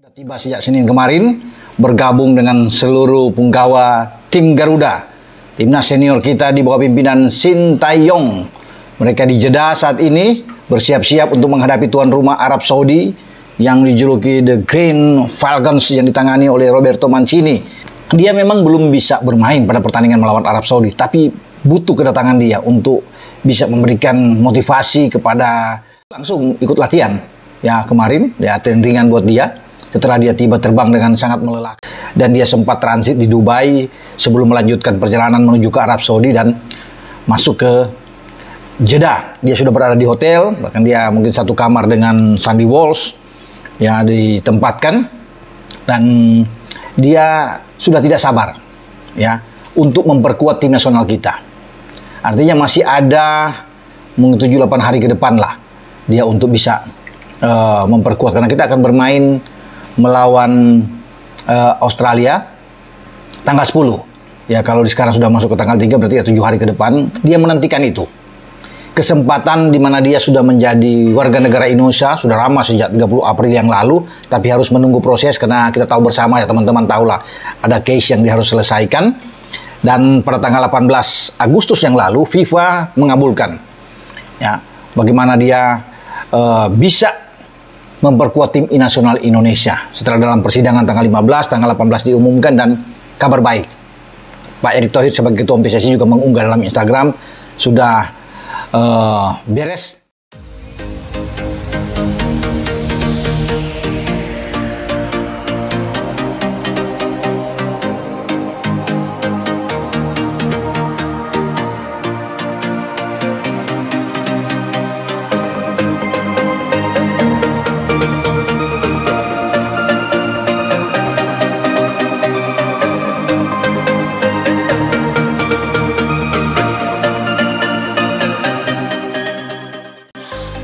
Sudah tiba sejak Senin kemarin, bergabung dengan seluruh punggawa tim Garuda. Timnas senior kita di bawah pimpinan Sintayong. Mereka di Jeddah saat ini bersiap-siap untuk menghadapi tuan rumah Arab Saudi yang dijuluki The Green Falcons yang ditangani oleh Roberto Mancini. Dia memang belum bisa bermain pada pertandingan melawan Arab Saudi, tapi butuh kedatangan dia untuk bisa memberikan motivasi kepada langsung ikut latihan. Ya, kemarin latihan ringan buat dia. Setelah dia tiba terbang dengan sangat melelahkan dan dia sempat transit di Dubai sebelum melanjutkan perjalanan menuju ke Arab Saudi dan masuk ke Jeddah. Dia sudah berada di hotel, bahkan dia mungkin satu kamar dengan Sandy Walsh ya ditempatkan, dan dia sudah tidak sabar ya untuk memperkuat tim nasional kita. Artinya masih ada mungkin 7-8 hari ke depan lah dia untuk bisa memperkuat, karena kita akan bermain melawan Australia tanggal 10. Ya, kalau sekarang sudah masuk ke tanggal 3 berarti ya 7 hari ke depan. Dia menantikan itu. Kesempatan di mana dia sudah menjadi warga negara Indonesia sudah lama, sejak 30 April yang lalu, tapi harus menunggu proses karena kita tahu bersama ya, teman-teman tahulah ada case yang dia harus selesaikan. Dan pada tanggal 18 Agustus yang lalu FIFA mengabulkan ya bagaimana dia bisa memperkuat tim nasional Indonesia. Setelah dalam persidangan tanggal 15, tanggal 18 diumumkan, dan kabar baik. Pak Erick Thohir sebagai Ketua PSSI juga mengunggah dalam Instagram sudah beres.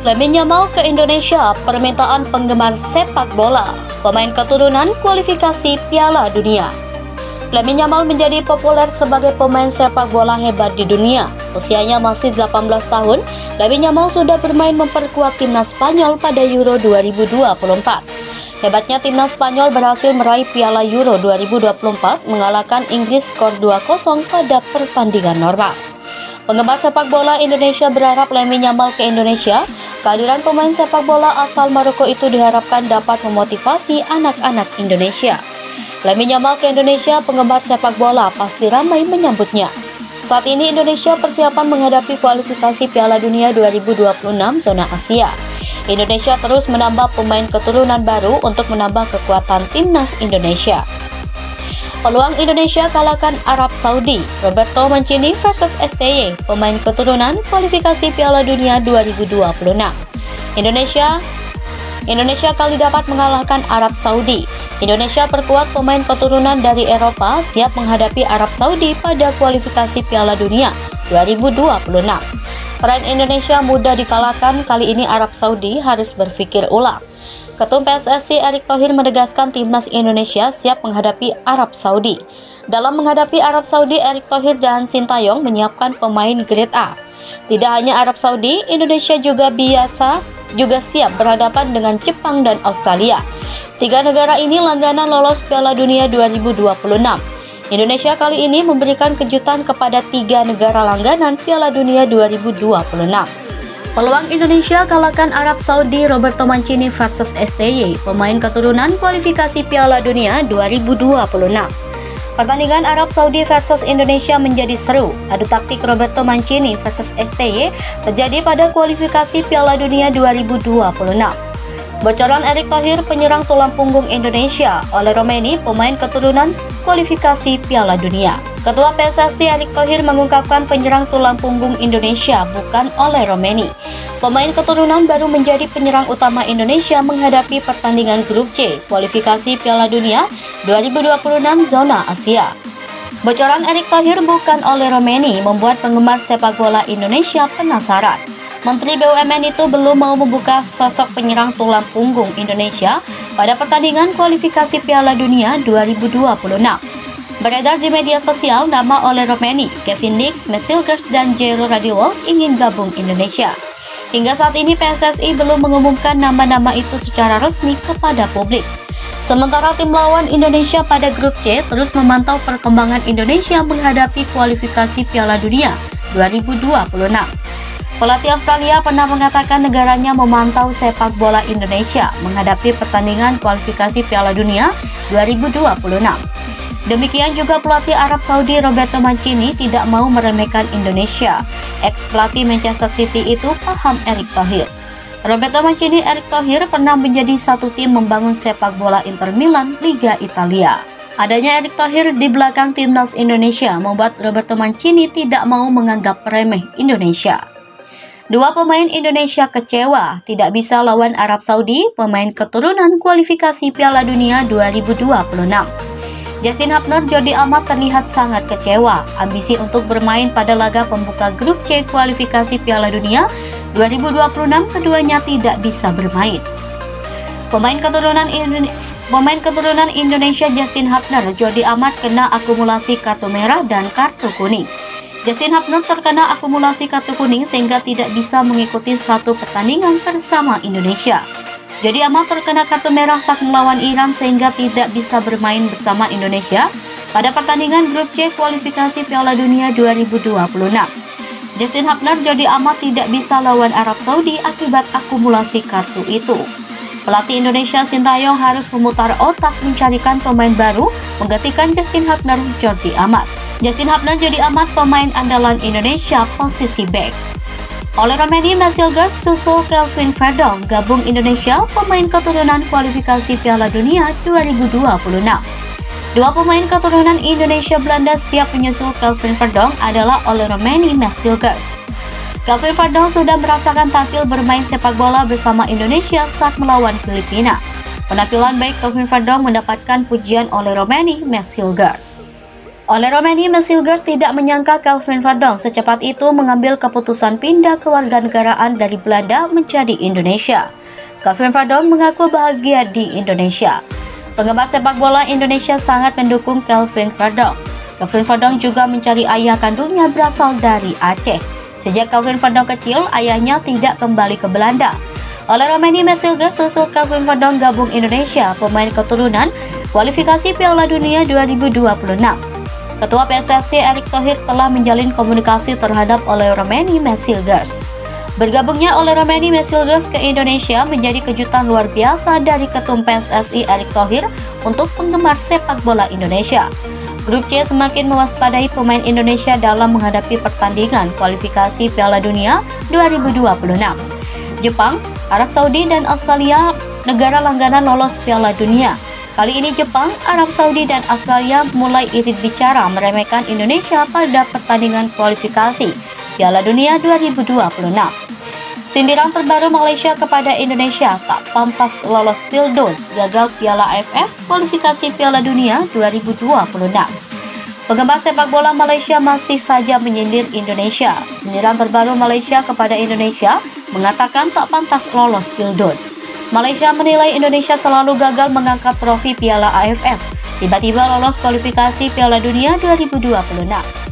Lamine Yamal ke Indonesia, permintaan penggemar sepak bola, pemain keturunan kualifikasi Piala Dunia. Lamine Yamal menjadi populer sebagai pemain sepak bola hebat di dunia. Usianya masih 18 tahun, Lamine Yamal sudah bermain memperkuat timnas Spanyol pada Euro 2024. Hebatnya timnas Spanyol berhasil meraih Piala Euro 2024 mengalahkan Inggris skor 2-0 pada pertandingan normal. Penggemar sepak bola Indonesia berharap Lamine Yamal ke Indonesia. Kehadiran pemain sepak bola asal Maroko itu diharapkan dapat memotivasi anak-anak Indonesia. Lamine Yamal ke Indonesia, penggemar sepak bola pasti ramai menyambutnya. Saat ini Indonesia persiapan menghadapi kualifikasi Piala Dunia 2026 zona Asia. Indonesia terus menambah pemain keturunan baru untuk menambah kekuatan timnas Indonesia. Peluang Indonesia kalahkan Arab Saudi. Roberto Mancini versus STY, pemain keturunan kualifikasi Piala Dunia 2026. Indonesia kali dapat mengalahkan Arab Saudi. Indonesia perkuat pemain keturunan dari Eropa siap menghadapi Arab Saudi pada kualifikasi Piala Dunia 2026. Tren Indonesia mudah dikalahkan, kali ini Arab Saudi harus berpikir ulang. Ketum PSSI Erick Thohir menegaskan timnas Indonesia siap menghadapi Arab Saudi. Dalam menghadapi Arab Saudi, Erick Thohir dan Sintayong menyiapkan pemain grade A. Tidak hanya Arab Saudi, Indonesia juga siap berhadapan dengan Jepang dan Australia. Tiga negara ini langganan lolos Piala Dunia 2026. Indonesia kali ini memberikan kejutan kepada tiga negara langganan Piala Dunia 2026. Peluang Indonesia kalahkan Arab Saudi. Roberto Mancini versus STY, pemain keturunan kualifikasi Piala Dunia 2026. Pertandingan Arab Saudi versus Indonesia menjadi seru. Adu taktik Roberto Mancini versus STY terjadi pada kualifikasi Piala Dunia 2026. Bocoran Erick Thohir, penyerang tulang punggung Indonesia, oleh Romeni, pemain keturunan kualifikasi Piala Dunia. Ketua PSSI Erick Thohir mengungkapkan penyerang tulang punggung Indonesia bukan oleh Romeni. Pemain keturunan baru menjadi penyerang utama Indonesia menghadapi pertandingan grup C kualifikasi Piala Dunia 2026 zona Asia. Bocoran Erick Thohir bukan oleh Romeni membuat penggemar sepak bola Indonesia penasaran. Menteri BUMN itu belum mau membuka sosok penyerang tulang punggung Indonesia pada pertandingan kualifikasi Piala Dunia 2026. Beredar di media sosial nama oleh Romeni, Kevin Dix, Mesilgers, dan Jero Radiwol ingin gabung Indonesia. Hingga saat ini PSSI belum mengumumkan nama-nama itu secara resmi kepada publik. Sementara tim lawan Indonesia pada grup C terus memantau perkembangan Indonesia menghadapi kualifikasi Piala Dunia 2026. Pelatih Australia pernah mengatakan negaranya memantau sepak bola Indonesia menghadapi pertandingan kualifikasi Piala Dunia 2026. Demikian juga pelatih Arab Saudi Roberto Mancini tidak mau meremehkan Indonesia. Ex-pelatih Manchester City itu paham Erick Thohir. Roberto Mancini Erick Thohir pernah menjadi satu tim membangun sepak bola Inter Milan Liga Italia. Adanya Erick Thohir di belakang timnas Indonesia membuat Roberto Mancini tidak mau menganggap remeh Indonesia. Dua pemain Indonesia kecewa tidak bisa lawan Arab Saudi, pemain keturunan kualifikasi Piala Dunia 2026. Justin Hubner, Jordi Amat terlihat sangat kecewa. Ambisi untuk bermain pada laga pembuka grup C kualifikasi Piala Dunia 2026 keduanya tidak bisa bermain. Pemain keturunan Indonesia Justin Hubner, Jordi Amat kena akumulasi kartu merah dan kartu kuning. Justin Hubner terkena akumulasi kartu kuning sehingga tidak bisa mengikuti satu pertandingan bersama Indonesia. Jordi Amat terkena kartu merah saat melawan Iran sehingga tidak bisa bermain bersama Indonesia pada pertandingan grup C kualifikasi Piala Dunia 2026. Justin Hubner, Jordi Amat tidak bisa lawan Arab Saudi akibat akumulasi kartu itu. Pelatih Indonesia Sintayong harus memutar otak mencarikan pemain baru menggantikan Justin Hubner, Jordi Amat. Justin Hubner, Jordi Amat pemain andalan Indonesia posisi back. Oleh Romeni Mesilgers susul Kelvin Verdong gabung Indonesia pemain keturunan kualifikasi Piala Dunia 2026. Dua pemain keturunan Indonesia Belanda siap menyusul Kelvin Verdong adalah Ole Romeni Mesilgers. Kelvin Verdong sudah merasakan tampil bermain sepak bola bersama Indonesia saat melawan Filipina. Penampilan baik Kelvin Verdong mendapatkan pujian oleh Romeni Mesilgers. Ole Romeni Mesilgers tidak menyangka Kelvin Verdong secepat itu mengambil keputusan pindah kewarganegaraan dari Belanda menjadi Indonesia. Kelvin Verdong mengaku bahagia di Indonesia. Penggemar sepak bola Indonesia sangat mendukung Kelvin Verdong. Kelvin Verdong juga mencari ayah kandungnya berasal dari Aceh. Sejak Kelvin Verdong kecil, ayahnya tidak kembali ke Belanda. Ole Romeni Mesilgers susul Kelvin Verdong gabung Indonesia, pemain keturunan kualifikasi Piala Dunia 2026. Ketua PSSI Erick Thohir telah menjalin komunikasi terhadap Ole Romeni Mesilgers. Bergabungnya Ole Romeni Mesilgers ke Indonesia menjadi kejutan luar biasa dari Ketum PSSI Erick Thohir untuk penggemar sepak bola Indonesia. Grup C semakin mewaspadai pemain Indonesia dalam menghadapi pertandingan kualifikasi Piala Dunia 2026. Jepang, Arab Saudi, dan Australia negara langganan lolos Piala Dunia. Kali ini Jepang, Arab Saudi, dan Australia mulai irit bicara meremehkan Indonesia pada pertandingan kualifikasi Piala Dunia 2026. Sindiran terbaru Malaysia kepada Indonesia tak pantas lolos Pildun, gagal Piala AFF kualifikasi Piala Dunia 2026. Penggemar sepak bola Malaysia masih saja menyindir Indonesia. Sindiran terbaru Malaysia kepada Indonesia mengatakan tak pantas lolos Pildun. Malaysia menilai Indonesia selalu gagal mengangkat trofi Piala AFF, tiba-tiba lolos kualifikasi Piala Dunia 2026.